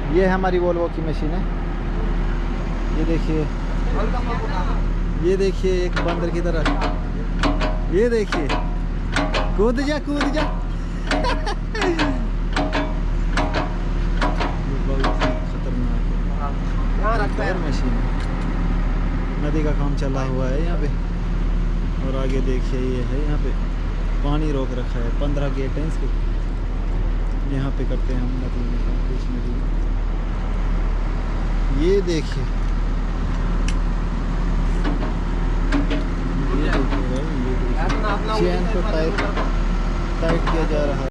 ये है हमारी वोल्वो की मशीन है। ये देखिए, ये देखिए एक बंदर की तरह, ये देखिए, कूद जा कूद जा। ये बहुत ही खतरनाक है मशीन। नदी का काम चला हुआ है यहाँ पे, और आगे देखिए ये है यहाँ पे पानी रोक रखा है। 15 गेट हैं इसके, यहाँ पे करते हैं हम नदी में काम, कुछ नदी में। ये देखिए, चैन को टाइट किया जा रहा है।